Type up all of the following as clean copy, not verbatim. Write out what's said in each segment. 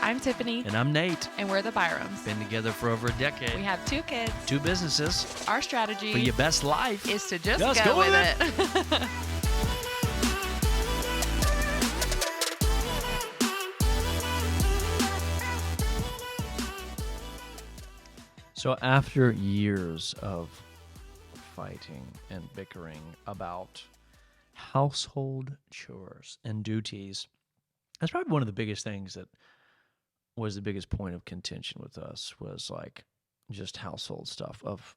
I'm Tiffany. And I'm Nate. And we're the Byrams. Been together for over a decade. We have 2 kids. 2 businesses. Our strategy for your best life is to just go with it. So after years of fighting and bickering about household chores and duties, that's probably one of the biggest things that was the biggest point of contention with us, was like just household stuff. Of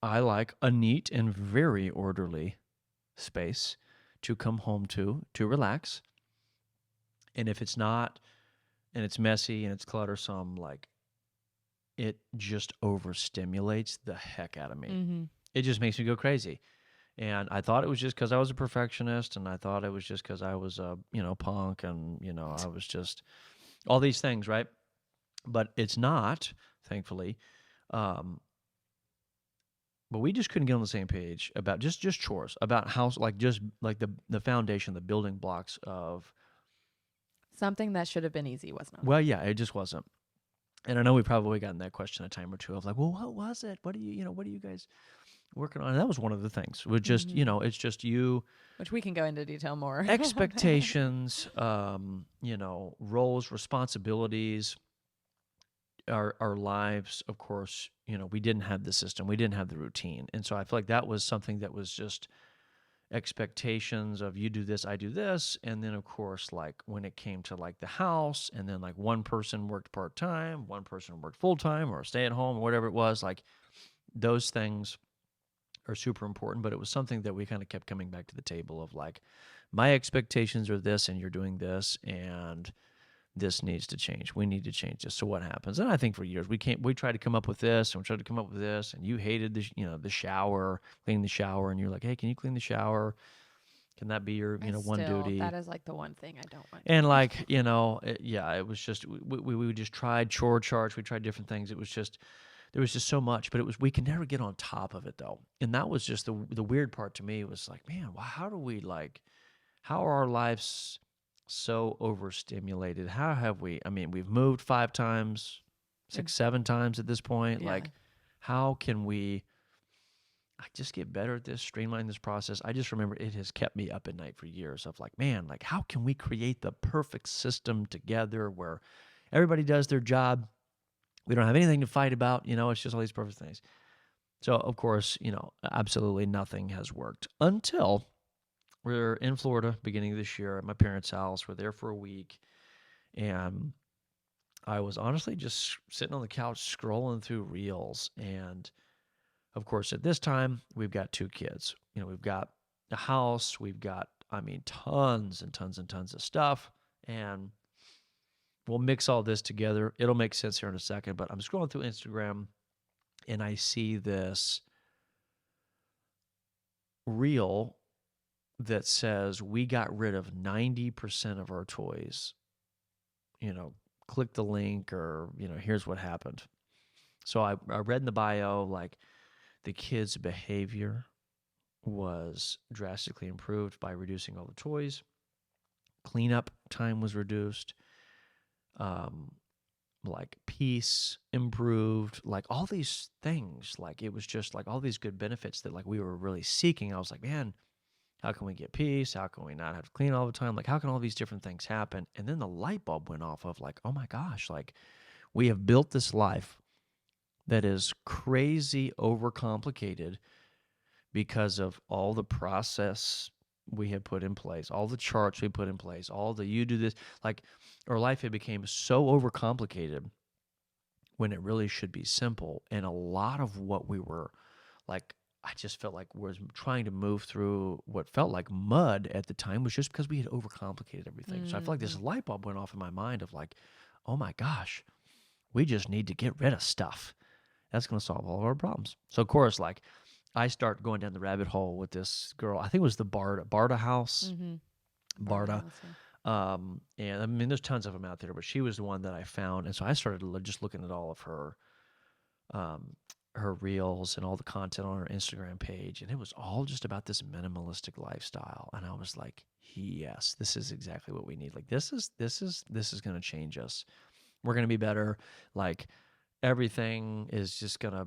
I like a neat and very orderly space to come home to relax. And if it's not, and it's messy and it's cluttersome, like, it just overstimulates the heck out of me. Mm-hmm. It just makes me go crazy. And I thought it was just because I was a perfectionist, and I thought it was just because I was a, punk, and, I was just all these things, right? But it's not, thankfully. But we just couldn't get on the same page about just chores, about house, like just like the foundation, the building blocks of something that should have been easy was not. Well, yeah, it just wasn't. And I know we've probably gotten that question a time or two of like, well, what was it? What are you guys working on? And that was one of the things. With just, it's just you. Which we can go into detail more. Expectations, roles, responsibilities, our lives, of course, we didn't have the system. We didn't have the routine. And so I feel like that was something that was just expectations of you do this, I do this. And then, of course, like when it came to like the house, and then like one person worked part-time, one person worked full-time, or stay at home, or whatever it was, like those things are super important. But it was something that we kind of kept coming back to the table of like, my expectations are this, and you're doing this, and this needs to change. We need to change this. So what happens? And I think for years we tried to come up with this, and we tried to come up with this, and you hated the shower, cleaning the shower, and you're like, hey, can you clean the shower? Can that be your one duty? That is like the one thing I don't want. And like it was just we just tried chore charts. We tried different things. It was just there was just so much, but we could never get on top of it though. And that was just the weird part to me. Was like, man, how are our lives so overstimulated? How have we? I mean, we've moved 5 times, 6, 7 times at this point. Yeah. Like, how can we just get better at this, streamline this process? I just remember it has kept me up at night for years of like, man, like how can we create the perfect system together where everybody does their job? We don't have anything to fight about. It's just all these perfect things. So, of course, absolutely nothing has worked until we're in Florida beginning of this year at my parents' house. We're there for a week, and I was honestly just sitting on the couch scrolling through reels. And of course, at this time, we've got 2 kids. We've got a house. We've got, tons and tons and tons of stuff. And we'll mix all this together. It'll make sense here in a second. But I'm scrolling through Instagram, and I see this reel that says we got rid of 90% of our toys. Click the link, or, here's what happened. So I read in the bio, like, the kids' behavior was drastically improved by reducing all the toys. Cleanup time was reduced. Like peace improved, like all these things. Like it was just like all these good benefits that like we were really seeking. I was like, man, how can we get peace? How can we not have to clean all the time? Like, how can all these different things happen? And then the light bulb went off of like, oh my gosh, like we have built this life that is crazy overcomplicated because of all the process we had put in place, all the charts we put in place, all the you do this. Like our life had became so overcomplicated when it really should be simple. And a lot of what we were like, I just felt like was trying to move through what felt like mud at the time was just because we had overcomplicated everything. So I feel like this light bulb went off in my mind of like, oh my gosh, we just need to get rid of stuff. That's going to solve all of our problems. So of course, like I start going down the rabbit hole with this girl. I think it was the Barta house. Mm-hmm. Barta. And there's tons of them out there, but she was the one that I found. And so I started just looking at all of her her reels and all the content on her Instagram page, and it was all just about this minimalistic lifestyle. And I was like, yes, this is exactly what we need. Like this is going to change us. We're going to be better. Like everything is just going to,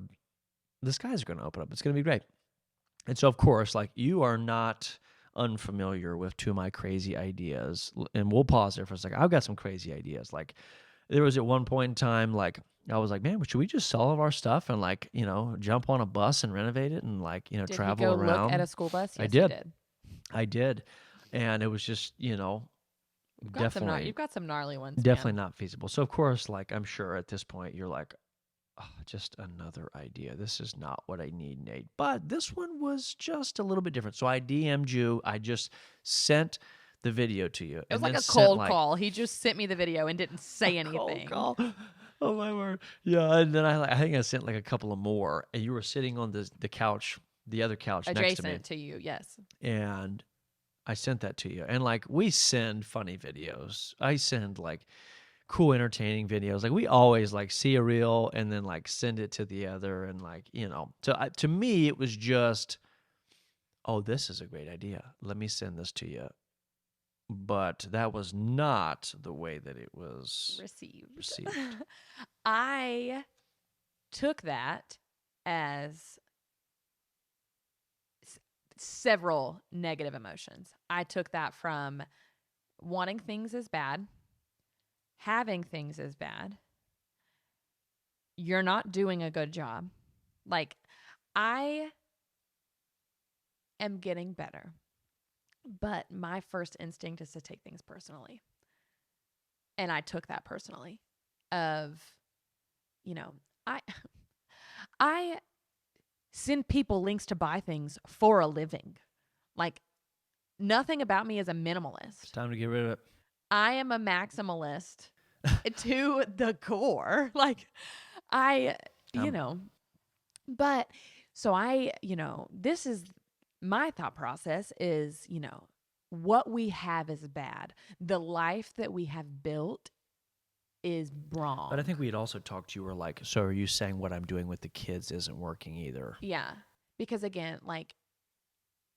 the skies are going to open up. It's going to be great. And so, of course, like you are not unfamiliar with two of my crazy ideas. And we'll pause there for a second. I've got some crazy ideas. Like there was at one point in time, like I was like, man, should we just sell all of our stuff and like, jump on a bus and renovate it and like, Did travel he go around? look at a school bus? Yes, I did. He did. I did. And it was just, definitely. You've got some gnarly ones. Definitely not feasible. So, of course, like I'm sure at this point you're like, oh, just another idea. This is not what I need, Nate. But this one was just a little bit different. So I DM'd you. I just sent the video to you. It was like a cold call. He just sent me the video and didn't say anything. Cold call. Oh my word. Yeah. And then I think I sent like a couple of more, and you were sitting on the couch, the other couch next to me. Adjacent to you, yes. And I sent that to you. And like we send funny videos. I send like cool, entertaining videos. Like we always like see a reel and then like send it to the other, and like, So to me, it was just, oh, this is a great idea. Let me send this to you. But that was not the way that it was received. I took that as several negative emotions. I took that from wanting things as bad, having things as bad, you're not doing a good job. Like, I am getting better, but my first instinct is to take things personally. And I took that personally of, I send people links to buy things for a living. Like, nothing about me is a minimalist. It's time to get rid of it. I am a maximalist to the core. Like, but so this is my thought process is, what we have is bad. The life that we have built is wrong. But I think we had also talked, you were like, so are you saying what I'm doing with the kids isn't working either? Yeah. Because again, like,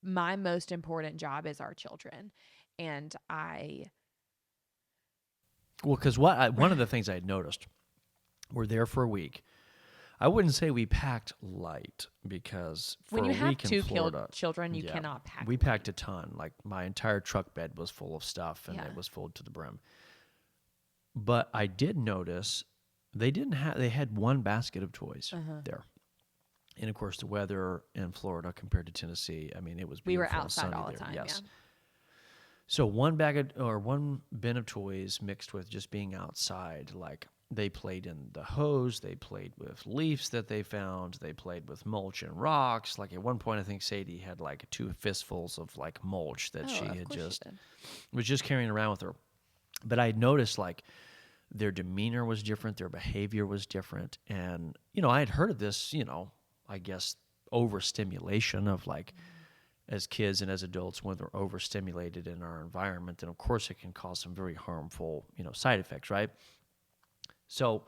my most important job is our children. And because one of the things I had noticed, we're there for a week. I wouldn't say we packed light, because for when you a have week in two Florida, children, you cannot pack. We packed a ton. Like my entire truck bed was full of stuff, and it was full to the brim. But I did notice they had one basket of toys there. And of course, the weather in Florida compared to Tennessee, I mean, it was beautiful. We were outside all the time. Yes. Yeah. So one bin of toys mixed with just being outside. Like they played in the hose, they played with leaves that they found, they played with mulch and rocks. Like at one point, I think Sadie had like 2 fistfuls of like mulch that she had was just carrying around with her. But I noticed like their demeanor was different, their behavior was different, and I had heard of this, I guess overstimulation of like. As kids and as adults, when they're overstimulated in our environment, then of course it can cause some very harmful, side effects, right? So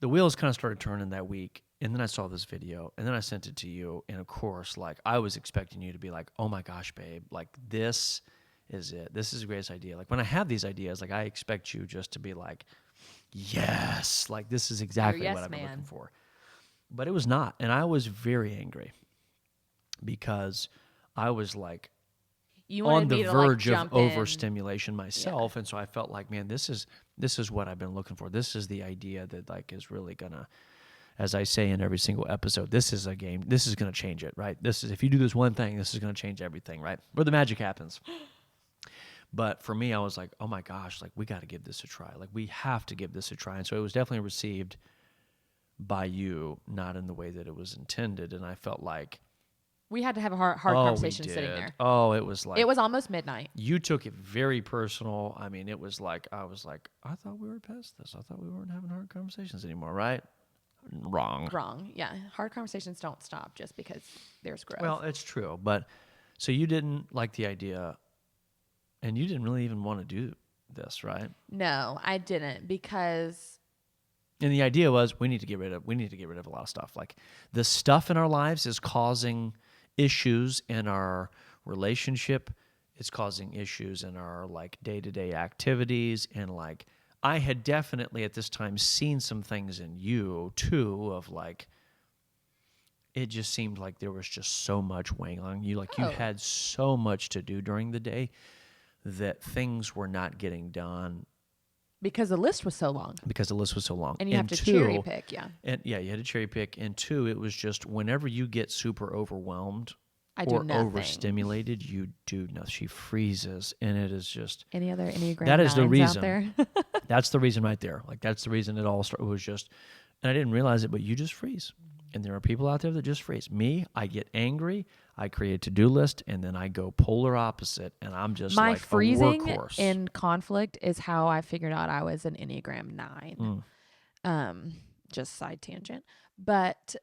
the wheels kind of started turning that week, and then I saw this video, and then I sent it to you, and of course, like I was expecting you to be like, "Oh my gosh, babe, like this is it. This is the greatest idea." Like when I have these ideas, like I expect you just to be like, "Yes, like this is exactly what I've been looking for." But it was not, and I was very angry because I was like on the verge of overstimulation myself. And so I felt like, man, this is what I've been looking for. This is the idea that like is really gonna, as I say in every single episode, this is a game. This is gonna change it, right? This is, if you do this one thing, this is gonna change everything, right? Where the magic happens. But for me, I was like, oh my gosh, like we got to give this a try. Like we have to give this a try. And so it was definitely received by you, not in the way that it was intended. And I felt like, we had to have a hard conversation sitting there. Oh, it was like... It was almost midnight. You took it very personal. I mean, it was like, I was like, I thought we were past this. I thought we weren't having hard conversations anymore, right? Wrong. Yeah. Hard conversations don't stop just because there's growth. Well, it's true. But, so you didn't like the idea, and you didn't really even want to do this, right? No, I didn't, because... And the idea was we need to get rid of a lot of stuff. Like the stuff in our lives is causing issues in our relationship. It's causing issues in our like day-to-day activities. And like I had definitely at this time seen some things in you too of like it just seemed like there was just so much weighing on you. Like you had so much to do during the day that things were not getting done because the list was so long. And you have to cherry pick, yeah. And yeah, you had to cherry pick. And two, it was just whenever you get super overwhelmed I do or nothing. overstimulated, you do nothing. She freezes, and it is just any other Enneagram that is the 9s reason. out there? That's the reason right there. Like that's the reason it all started. It was just, and I didn't realize it, but you just freeze. And there are people out there that just freeze. Me, I get angry. I create a to-do list, and then I go polar opposite, and I'm just my like freezing a workhorse. in conflict is how I figured out I was an Enneagram 9. Just side tangent. But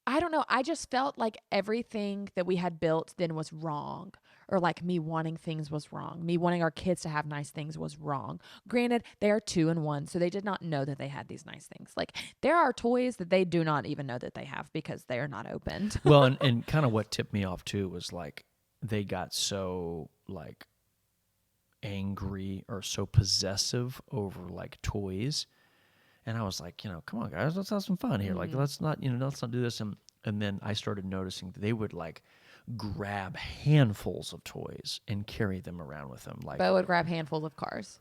I don't know. I just felt like everything that we had built then was wrong. Or like me wanting things was wrong. Me wanting our kids to have nice things was wrong. Granted, they are 2 and 1, so they did not know that they had these nice things. Like there are toys that they do not even know that they have because they are not opened. Well, and kind of what tipped me off too was like they got so like angry or so possessive over like toys. And I was like, come on guys, let's have some fun here. Like let's not do this. And then I started noticing that they would like grab handfuls of toys and carry them around with them. Like Bo would grab handfuls of cars.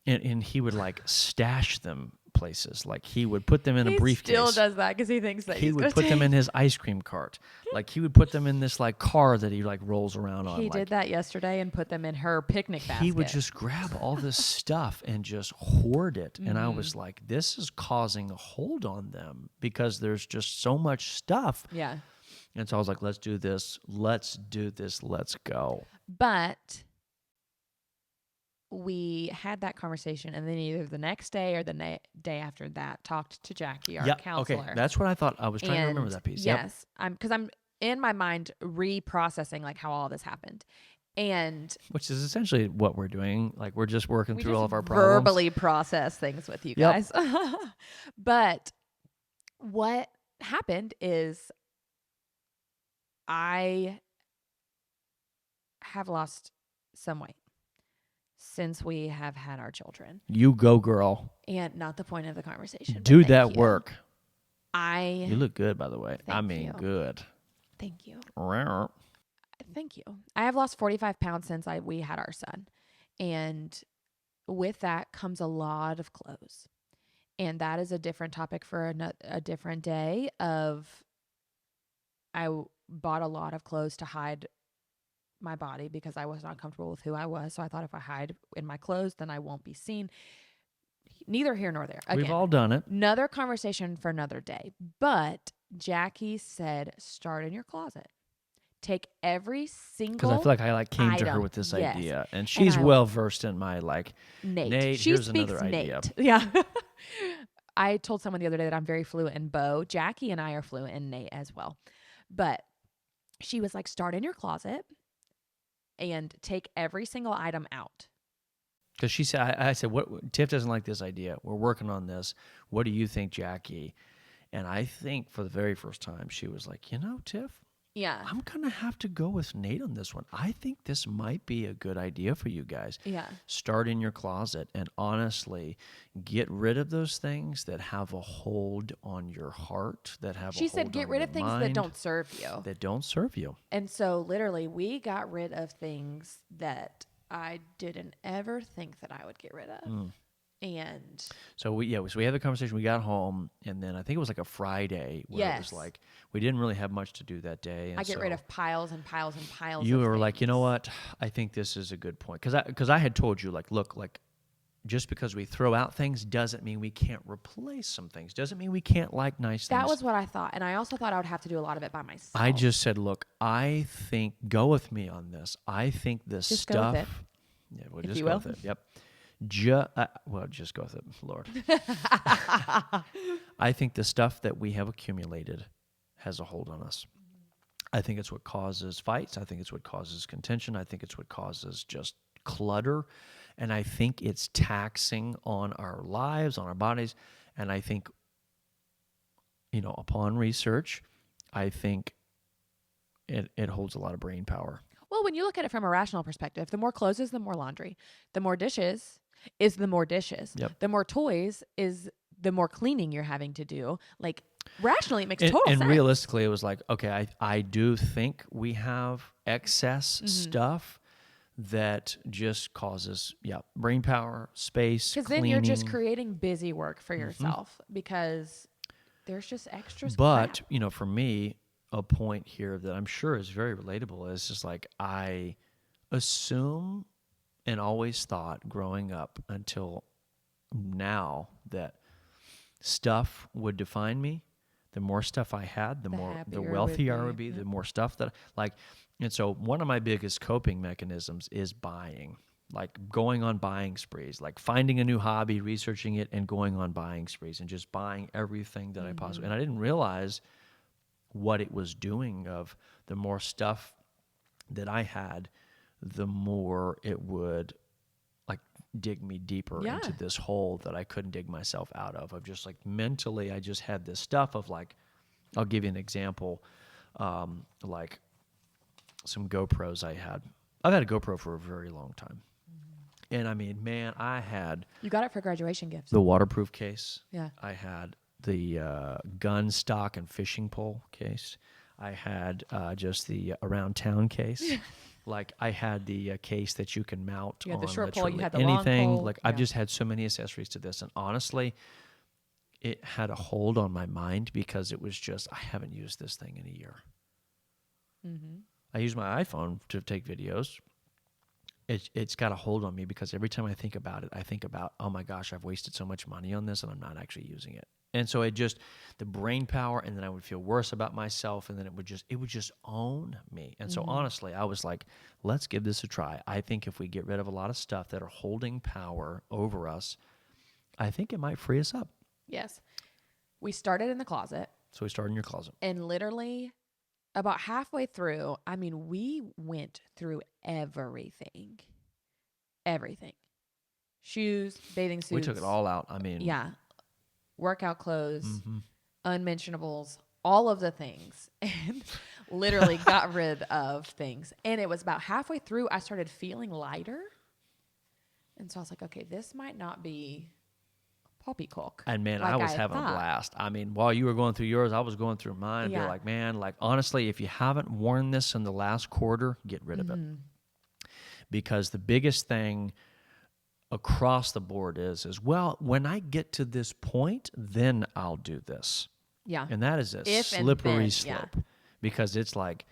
And he would like stash them places. Like he would put them in a briefcase. He still does that because he thinks that he would put them in his ice cream cart. Like he would put them in this like car that he like rolls around on. He like, did that yesterday and put them in her picnic basket. He would just grab all this stuff and just hoard it. And I was like, this is causing a hold on them because there's just so much stuff. Yeah. And so I was like, let's do this. Let's go. But we had that conversation, and then either the next day or the day after that, talked to Jackie, our counselor. Okay, that's what I thought. I was trying to remember that piece. Yes, because I'm in my mind reprocessing like how all this happened. And which is essentially what we're doing. Like we're just working through all of our problems. Verbally process things with you guys. But what happened is I have lost some weight since we have had our children. You go, girl. And not the point of the conversation. Do that work. You look good, by the way. I mean, good. Thank you. Rawr. Thank you. I have lost 45 pounds since we had our son. And with that comes a lot of clothes. And that is a different topic for a different day I bought a lot of clothes to hide my body because I was not comfortable with who I was. So I thought if I hide in my clothes, then I won't be seen. Neither here nor there. Again, we've all done it. Another conversation for another day. But Jackie said, start in your closet. Take every single because I feel like I came item. To her with this Yes. idea, and she's well versed in my like Nate. She here's speaks another Nate. idea. Yeah. I told someone the other day that I'm very fluent in Bo. Jackie and I are fluent in Nate as well. But she was like, start in your closet and take every single item out. Because she said, I said, "What? Tiff doesn't like this idea. We're working on this. What do you think, Jackie?" And I think for the very first time, she was like, Tiff, yeah, I'm going to have to go with Nate on this one. I think this might be a good idea for you guys. Yeah. Start in your closet and honestly get rid of those things that have a hold on your heart, that have She a said, hold get on rid your of things mind, that don't serve you. That don't serve you. And so literally we got rid of things that I didn't ever think that I would get rid of. And so we had the conversation. We got home, and then I think it was like a Friday where it was like we didn't really have much to do that day. And I get rid of piles and piles and piles. You of were things. like, you know what? I think this is a good point because I had told you like, look, like just because we throw out things doesn't mean we can't replace some things. Doesn't mean we can't like nice things. That was what I thought, and I also thought I would have to do a lot of it by myself. I just said, look, I think go with me on this. I think this just stuff. Go with it. Yeah, we'll just go with it. Yep. Just go with it, Lord. I think the stuff that we have accumulated has a hold on us. I think it's what causes fights. I think it's what causes contention. I think it's what causes just clutter. And I think it's taxing on our lives, on our bodies. And I think upon research, I think it holds a lot of brain power. Well, when you look at it from a rational perspective, the more clothes is the more laundry. The more dishes is the more dishes. Yep. The more toys is the more cleaning you're having to do. Like, rationally, it makes And, total and sense. realistically, it was like, okay, I do think we have excess stuff that just causes, brain power, space, Because cleaning. then you're just creating busy work for yourself because there's just extra But, crap. For me, a point here that I'm sure is very relatable is just like I assume and always thought growing up until now that stuff would define me. The more stuff I had, the wealthier I would be, the more stuff that and so one of my biggest coping mechanisms is buying. Like going on buying sprees, like finding a new hobby, researching it, and going on buying sprees and just buying everything that I possibly. And I didn't realize what it was doing. Of the more stuff that I had, the more it would like dig me deeper into this hole that I couldn't dig myself out of just like mentally I just had this stuff of like, I'll give you an example, like some GoPros I've had a GoPro for a very long time. And I mean, man, I had You got it for graduation gifts. the waterproof case. Yeah. I had the gun stock and fishing pole case. I had just the around town case. Like I had the case that you can mount You had on the short pole, you had the anything. long pole. Like I've just had so many accessories to this, and honestly, it had a hold on my mind because it was just I haven't used this thing in a year. I use my iPhone to take videos. It's got a hold on me because every time I think about it, I think about, oh my gosh, I've wasted so much money on this and I'm not actually using it. And so the brain power, and then I would feel worse about myself, and then it would just own me. And so honestly, I was like, let's give this a try. I think if we get rid of a lot of stuff that are holding power over us, I think it might free us up. Yes. We started in the closet. So we started in your closet. And literally about halfway through, I mean, we went through everything. Everything. Shoes, bathing suits. We took it all out. I mean, yeah. Workout clothes, unmentionables, all of the things. And literally got rid of things. And it was about halfway through, I started feeling lighter. And so I was like, okay, this might not be poppycock. And man, like I was having a blast. I mean, while you were going through yours, I was going through mine. And be like, man, like honestly, if you haven't worn this in the last quarter, get rid of it. Because the biggest thing across the board is well, when I get to this point, then I'll do this. Yeah. And that is a slippery slope. Because it's like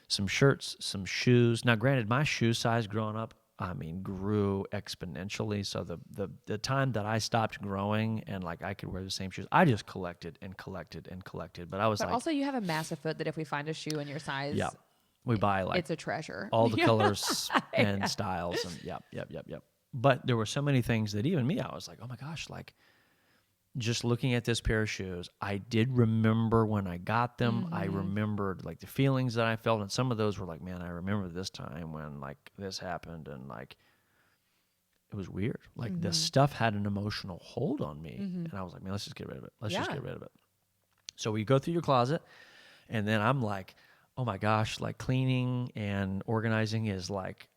some shirts, some shoes. Now, granted, my shoe size growing up, I mean, grew exponentially. So the time that I stopped growing and like I could wear the same shoes, I just collected and collected and collected. But I was but also you have a massive foot that if we find a shoe in your size, we buy like it's a treasure. All the colors and styles and yep. But there were so many things that even me, I was like, oh my gosh, like just looking at this pair of shoes, I did remember when I got them. I remembered like the feelings that I felt, and some of those were like, man, I remember this time when like this happened, and like it was weird. Like the stuff had an emotional hold on me, and I was like, man, let's just get rid of it. Let's just get rid of it. So we go through your closet, and then I'm like, oh my gosh, like cleaning and organizing is like,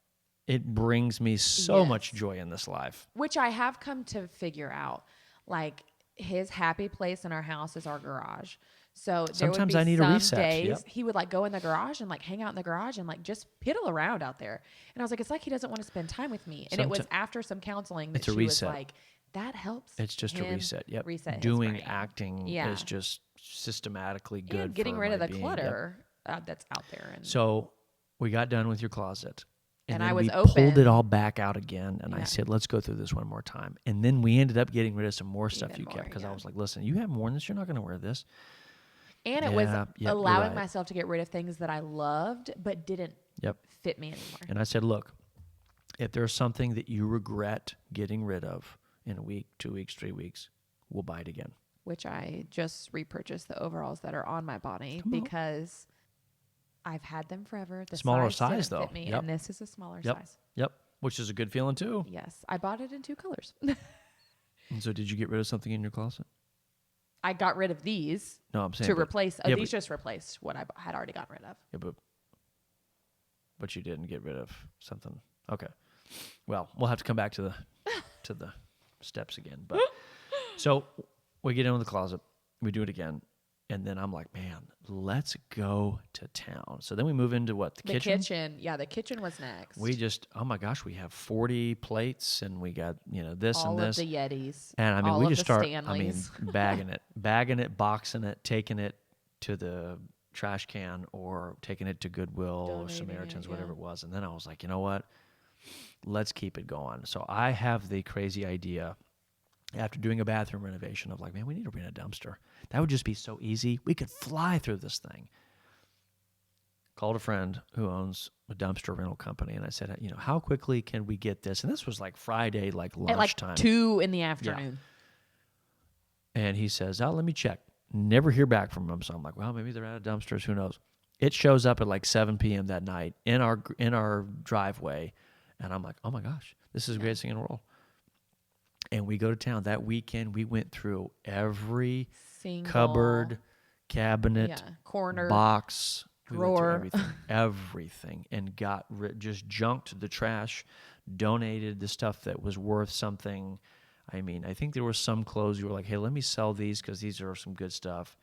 it brings me so much joy in this life. Which I have come to figure out, like. His happy place in our house is our garage. So sometimes there would be I need some a reset. days he would like go in the garage and like hang out in the garage and like just piddle around out there. And I was like, it's like he doesn't want to spend time with me. And it was after some counseling that she was like, that helps. It's just a reset. Yep. Reset doing acting is just systematically good. And getting rid of the clutter that's out there. And so we got done with your closet. And I was we open. Pulled it all back out again, and I said, let's go through this one more time. And then we ended up getting rid of some more stuff you kept, because I was like, listen, you haven't worn this. You're not going to wear this. And it was allowing myself to get rid of things that I loved but didn't fit me anymore. And I said, look, if there's something that you regret getting rid of in a week, 2 weeks, 3 weeks, we'll buy it again. Which I just repurchased the overalls that are on my body because I've had them forever. The smaller size though. Fit me, and this is a smaller size. Yep. Which is a good feeling too. Yes. I bought it in 2 colors. And so did you get rid of something in your closet? I got rid of these No, I'm saying, to but replace. yeah, These but, just replaced what I had already gotten rid of. yeah, but you didn't get rid of something. Okay. Well, we'll have to come back to the steps again. But so we get into the closet, we do it again, and then I'm like, man, let's go to town. So then we move into what, the kitchen? Yeah, the kitchen was next. We just, oh my gosh, we have 40 plates, and we got, this all and this. of the Yetis. And I mean, all we of just the start, Stanleys. bagging it, boxing it, taking it to the trash can or taking it to Goodwill or Donating Samaritans, it, whatever yeah. it was. And then I was like, you know what? Let's keep it going. So I have the crazy idea after doing a bathroom renovation of like, man, we need to rent a dumpster. That would just be so easy. We could fly through this thing. Called a friend who owns a dumpster rental company, and I said, how quickly can we get this? And this was like Friday, like At like lunchtime. 2 in the afternoon. And he says, let me check. Never hear back from him. So I'm like, well, maybe they're out of dumpsters. Who knows? It shows up at like 7 p.m. that night in our driveway. And I'm like, oh my gosh, this is the greatest thing in the world. And we go to town. That weekend, we went through every cupboard, cabinet, corner, box, drawer, everything, and just junked the trash, donated the stuff that was worth something. I mean, I think there were some clothes you were like, hey, let me sell these because these are some good stuff.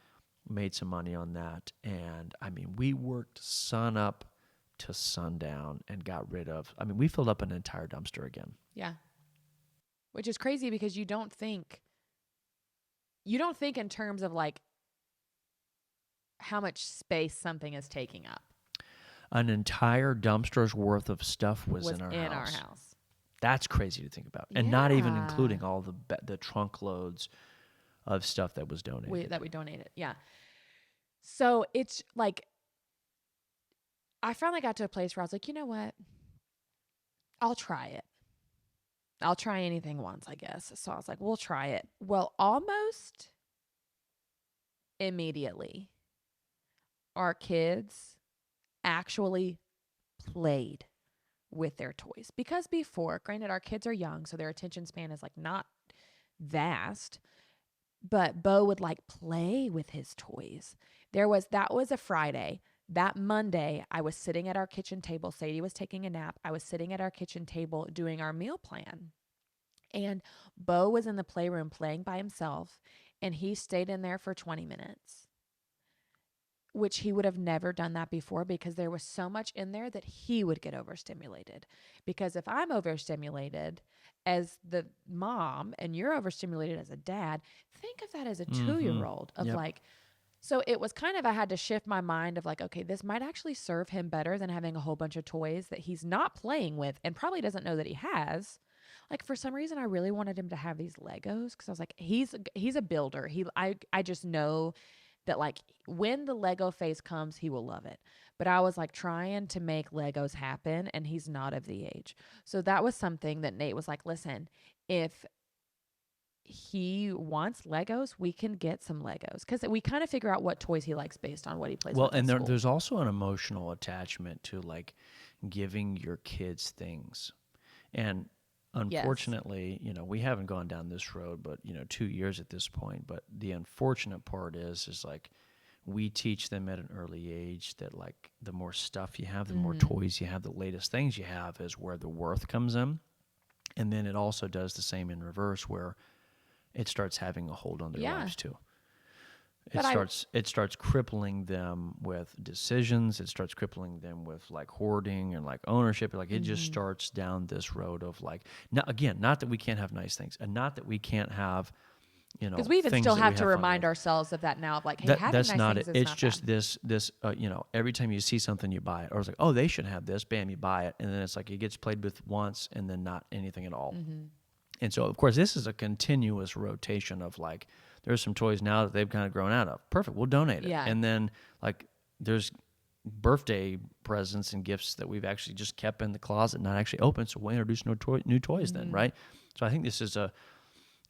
Made some money on that. And, I mean, we worked sun up to sundown and got rid of, we filled up an entire dumpster again. Yeah. Which is crazy because you don't think in terms of like how much space something is taking up. An entire dumpster's worth of stuff was in our house. That's crazy to think about. And not even including all the trunk loads of stuff that was donated. That we donated, yeah. So it's like, I finally got to a place where I was like, you know what? I'll try it. I'll try anything once, I guess. So I was like, we'll try it. Well, almost immediately, our kids actually played with their toys. Because before, granted, our kids are young, so their attention span is like not vast, but Bo would like play with his toys. That was a Friday. That Monday, I was sitting at our kitchen table. Sadie was taking a nap. I was sitting at our kitchen table doing our meal plan. And Bo was in the playroom playing by himself, and he stayed in there for 20 minutes, which he would have never done that before because there was so much in there that he would get overstimulated. Because if I'm overstimulated as the mom and you're overstimulated as a dad, think of that as a 2-year-old of like, so it was kind of, I had to shift my mind of like, okay, this might actually serve him better than having a whole bunch of toys that he's not playing with and probably doesn't know that he has. Like for some reason, I really wanted him to have these Legos because I was like, he's a builder. I just know that like when the Lego phase comes, he will love it. But I was like trying to make Legos happen, and he's not of the age. So that was something that Nate was like, listen, if he wants Legos, we can get some Legos, because we kind of figure out what toys he likes based on what he plays with. Well, and there's also an emotional attachment to like giving your kids things. And unfortunately, we haven't gone down this road, but 2 years at this point. But the unfortunate part is like we teach them at an early age that like the more stuff you have, the more toys you have, the latest things you have is where the worth comes in. And then it also does the same in reverse, where it starts having a hold on their lives too. It starts crippling them with decisions. It starts crippling them with like hoarding and like ownership. Like it just starts down this road of like, not that we can't have nice things, and not that we can't have, because we even still have to remind ourselves of that now of like, hey, having that's nice not things it. is It's not just bad. this every time you see something you buy it, or it's like, oh, they should have this, bam, you buy it, and then it's like it gets played with once and then not anything at all. And so of course this is a continuous rotation of like, there's some toys now that they've kind of grown out of. Perfect, we'll donate it. And then like there's birthday presents and gifts that we've actually just kept in the closet, not actually opened, so we'll introduce new toys then, right? So I think this is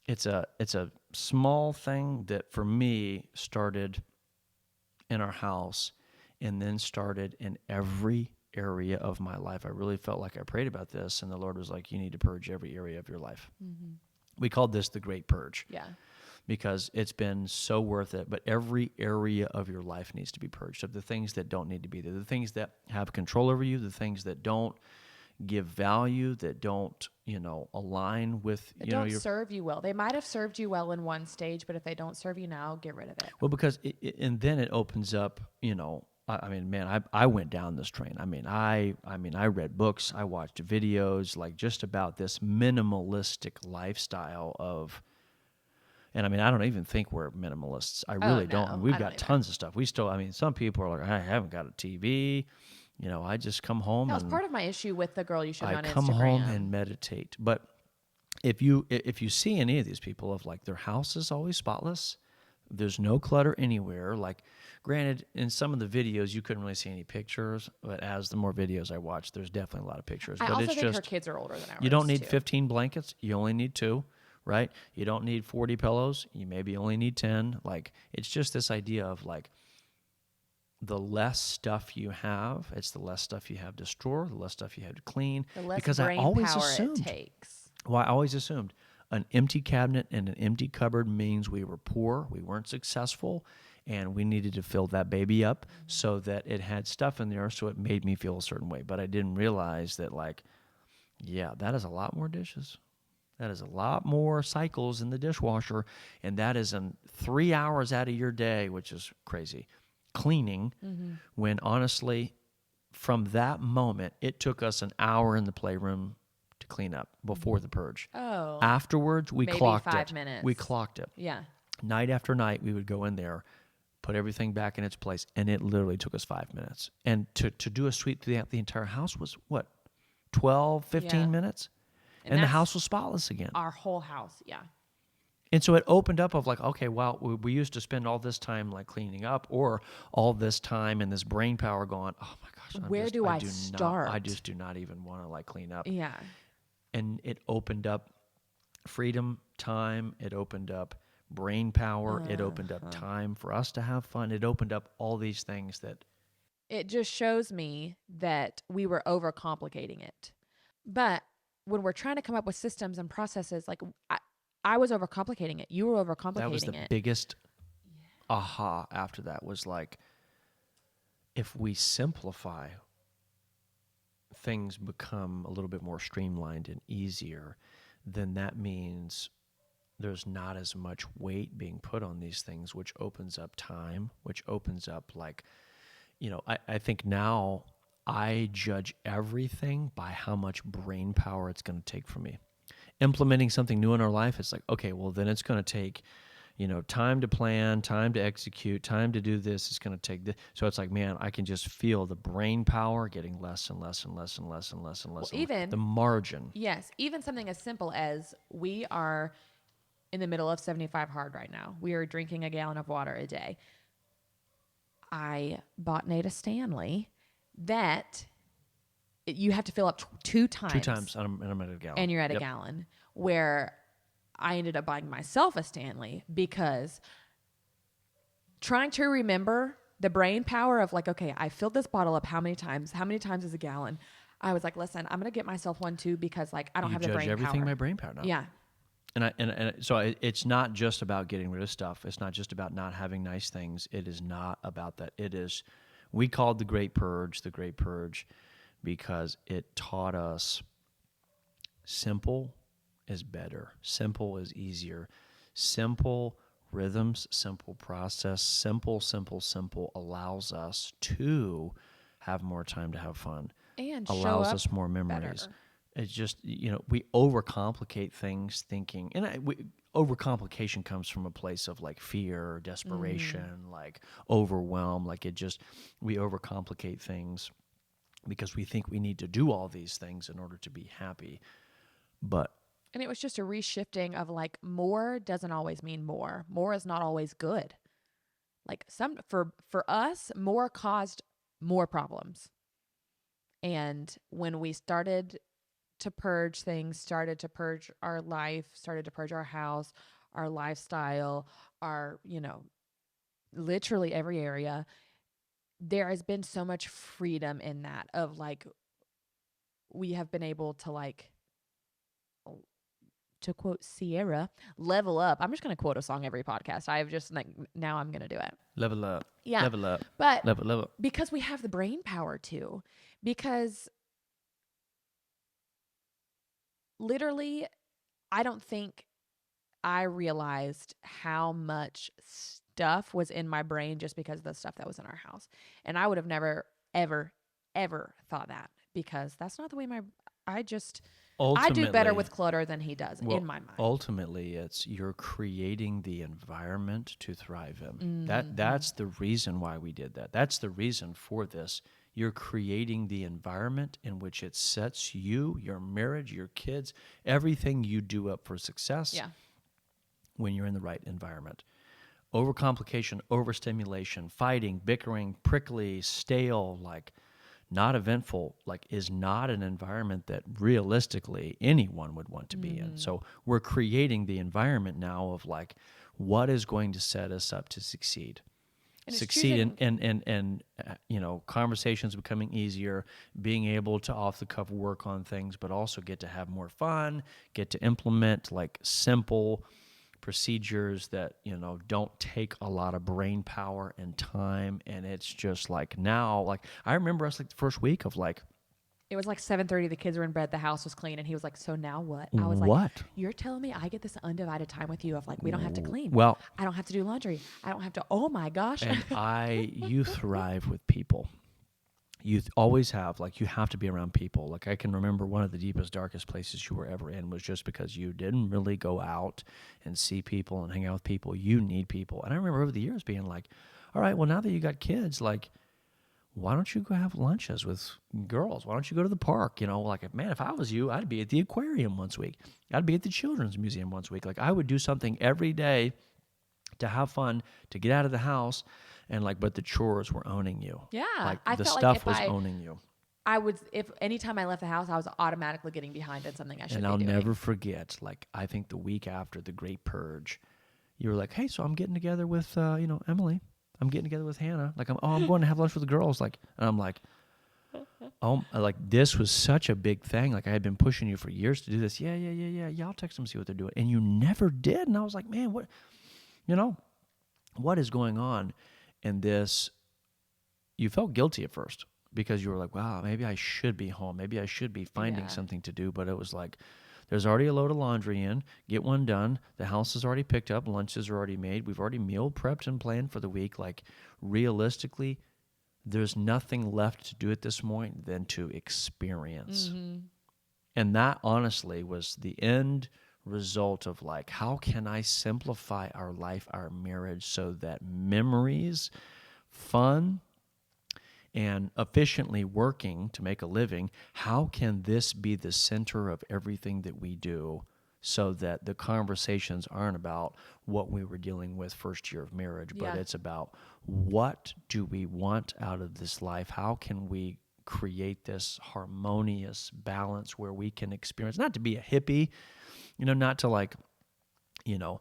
it's a small thing that for me started in our house and then started in every area of my life. I really felt like I prayed about this, and the Lord was like, you need to purge every area of your life. We called this the Great Purge. Yeah. because it's been so worth it. But every area of your life needs to be purged of the things that don't need to be there, the things that have control over you, the things that don't give value, that don't, align with, That don't your, serve you well. They might have served you well in one stage, but if they don't serve you now, get rid of it. well, because and then it opens up, I mean, man, I went down this train. I read books, I watched videos, like just about this minimalistic lifestyle of, and I mean, I don't even think we're minimalists. I Oh really don't. And no, we've I don't got either. tons of stuff. We still, I mean, some people are like, I haven't got a TV. I just come home That was and part of my issue with the girl you showed me I on come home and Instagram. meditate. But if you see any of these people of like their house is always spotless, there's no clutter anywhere. Like, granted, in some of the videos you couldn't really see any pictures, but as the more videos I watch, there's definitely a lot of pictures. I But also it's think her just, kids are older than you don't ours need too. 15 blankets, you only need 2, right? You don't need 40 pillows, you maybe only need 10. Like, it's just this idea of like, the less stuff you have, it's the less stuff you have to store, the less stuff you have to clean. The less Because I brain always power it assumed, takes. well, I always assumed an empty cabinet and an empty cupboard means we were poor, we weren't successful, and we needed to fill that baby up so that it had stuff in there, so it made me feel a certain way. But I didn't realize that, like, yeah, that is a lot more dishes. That is a lot more cycles in the dishwasher, and that is in 3 hours out of your day, which is crazy. Cleaning, when honestly, from that moment, it took us an hour in the playroom to clean up before the purge. Oh, Afterwards, we maybe clocked five it. We minutes. clocked it. Yeah. Night after night, we would go in there, put everything back in its place, and it literally took us 5 minutes. And to do a sweep through the entire house was what, 12, Yeah. 15 minutes? And And the that's house was spotless again. our whole house. Yeah. And so it opened up of like, okay, well, we used to spend all this time like cleaning up, or all this time and this brain power going, oh my gosh, Where do I I start? just do not even want to like clean up. Yeah. And it opened up freedom, time. It opened up brain power. It opened up Uh-huh. time for us to have fun. It opened up all these things that, It just shows me that we were overcomplicating it. But when we're trying to come up with systems and processes, like I was overcomplicating it. You were that was the overcomplicating it. biggest aha after that was like, if we simplify, things become a little bit more streamlined and easier, then that means there's not as much weight being put on these things, which opens up time, which opens up like, I think now I judge everything by how much brain power it's going to take from me. Implementing something new in our life, it's like, okay, well, then it's going to take, time to plan, time to execute, time to do this. It's going to take this. So it's like, man, I can just feel the brain power getting less and less and less and less and less and Well, less. And less. The even, margin. yes, even something as simple as we are in the middle of 75 hard right now. We are drinking a gallon of water a day. I bought Nate a Stanley that you have to fill up 2 times. 2 times, and I'm at a gallon. And you're at a gallon. Where I ended up buying myself a Stanley because trying to remember the brain power of like, okay, I filled this bottle up how many times? How many times is a gallon? I was like, listen, I'm gonna get myself one too because like I don't You have the judge brain everything power. by brain power now. Yeah. So it's not just about getting rid of stuff. It's not just about not having nice things. It is not about that. It is, we called the Great Purge, because it taught us simple is better. Simple is easier. Simple rhythms, simple process, simple allows us to have more time to have fun. And show Allows up us more memories. better. It's just, we overcomplicate things thinking, and overcomplication comes from a place of like fear, desperation, like overwhelm. Like we overcomplicate things because we think we need to do all these things in order to be happy. But And it was just a reshifting of like more doesn't always mean more. More is not always good. Like for us, more caused more problems. And when we started to purge things, started to purge our life, started to purge our house, our lifestyle, our, literally every area, there has been so much freedom in that of like we have been able to like to quote Sierra, level up. I'm just going to quote a song every podcast. I've just like, now I'm going to do it. Level up. Yeah. Level up. But level up. because we have the brain power to, because literally, I don't think I realized how much stuff was in my brain just because of the stuff that was in our house. And I would have never, ever, ever thought that, because that's not the way I do better with clutter than he does in my mind. Ultimately, it's you're creating the environment to thrive in. Mm-hmm. That's the reason why we did that. That's the reason for this. You're creating the environment in which it sets you, your marriage, your kids, everything you do up for success. Yeah. When you're in the right environment. Overcomplication, overstimulation, fighting, bickering, prickly, stale, like not eventful, like is not an environment that realistically anyone would want to be in. So we're creating the environment now of like what is going to set us up to succeed. Succeed and you know, conversations becoming easier, being able to off the cuff work on things, but also get to have more fun, get to implement like simple procedures that, you know, don't take a lot of brain power and time. And it's just like now, like I remember us like the first week of like, it was like 7:30, the kids were in bed, the house was clean, and he was like, so now what? I was what? like, you're telling me I get this undivided time with you of like, we don't have to clean. Well, I don't have to do laundry. I don't have to, oh my gosh. And you thrive with people. You always have, like, you have to be around people. Like, I can remember one of the deepest, darkest places you were ever in was just because you didn't really go out and see people and hang out with people. You need people. And I remember over the years being like, all right, well, now that you got kids, like, why don't you go have lunches with girls? Why don't you go to the park? You know, like, man, if I was you, I'd be at the aquarium once a week. I'd be at the children's museum once a week. Like, I would do something every day to have fun, to get out of the house. And like, but the chores were owning you. Yeah. Like I the felt stuff like was owning you. I would, if anytime I left the house, I was automatically getting behind in something I should And be I'll doing. never forget, like, I think the week after the Great Purge, you were like, hey, so I'm getting together with, you know, Emily. I'm getting together with Hannah. Like, I'm going to have lunch with the girls. Like, and I'm like, oh, like, this was such a big thing. Like, I had been pushing you for years to do this. Yeah, I'll text them, see what they're doing. And you never did. And I was like, man, what, you know, what is going on in this? You felt guilty at first because you were like, wow, maybe I should be home. Maybe I should be finding something to do. But it was like, there's already a load of laundry in. Get one done. The house is already picked up. Lunches are already made. We've already meal prepped and planned for the week. Like, realistically, there's nothing left to do at this point than to experience. Mm-hmm. And that honestly was the end result of like, how can I simplify our life, our marriage, so that memories, fun, and efficiently working to make a living, how can this be the center of everything that we do so that the conversations aren't about what we were dealing with first year of marriage, but it's about what do we want out of this life? How can we create this harmonious balance where we can experience, not to be a hippie, you know, not to like, you know,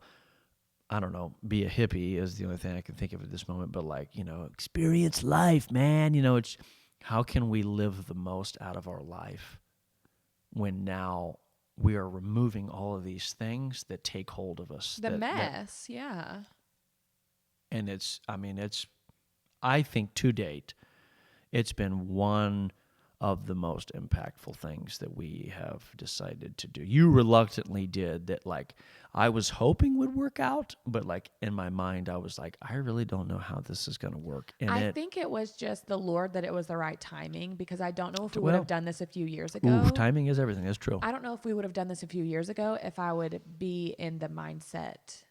I don't know, be a hippie is the only thing I can think of at this moment, but like, you know, experience life, man. You know, it's how can we live the most out of our life when now we are removing all of these things that take hold of us. The mess, yeah. And I think to date, it's been one of the most impactful things that we have decided to do. You reluctantly did that, like, I was hoping would work out, but like in my mind, I was like, I really don't know how this is going to work. And I think it was just the Lord that it was the right timing, because I don't know if we would have done this a few years ago. Ooh, timing is everything. That's true. I don't know if we would have done this a few years ago if I would be in the mindset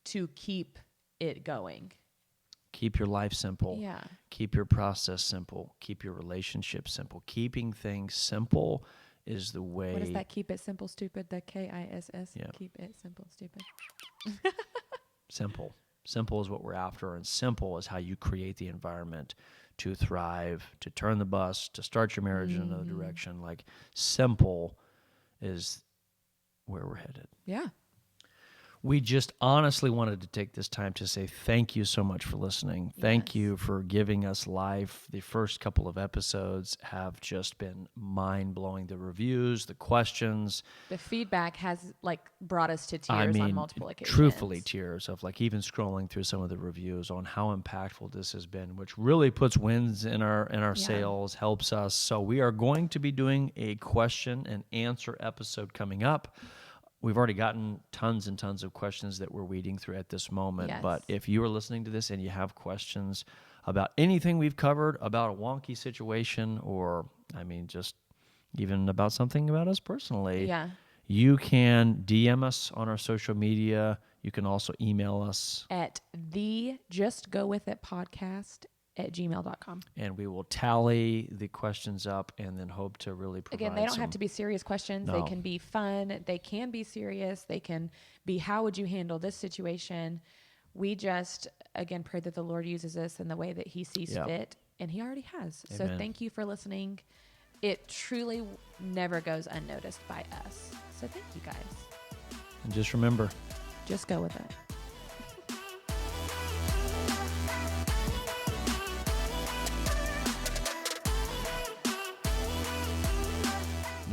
to keep it going. Keep your life simple. Yeah. Keep your process simple. Keep your relationship simple. Keeping things simple is the way. What is that? Keep it simple, stupid. The KISS. Yeah. Keep it simple, stupid. Simple. Simple is what we're after, and simple is how you create the environment to thrive, to turn the bus, to start your marriage in another direction. Like, simple is where we're headed. Yeah. We just honestly wanted to take this time to say thank you so much for listening. Thank Yes. you for giving us life. The first couple of episodes have just been mind-blowing. The reviews, the questions. The feedback has brought us to I tears on mean, multiple occasions. truthfully, tears of even scrolling through some of the reviews on how impactful this has been, which really puts winds in our sails, helps us. So we are going to be doing a question and answer episode coming up. We've already gotten tons and tons of questions that we're weeding through at this moment. Yes. But if you are listening to this and you have questions about anything we've covered, about a wonky situation, or, just even about something about us personally, you can DM us on our social media. You can also email us at thejustgowithitpodcast@gmail.com. and we will tally the questions up and then hope to really provide Again, they don't have to be serious questions. No. They can be fun. They can be serious. They can be, how would you handle this situation? We just, again, pray that the Lord uses us in the way that he sees fit, and he already has. Amen. So thank you for listening. It truly never goes unnoticed by us. So thank you guys. And just remember, just go with it.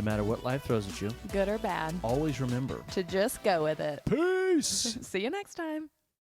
no matter what life throws at you, good or bad, always remember to just go with it. Peace. See you next time.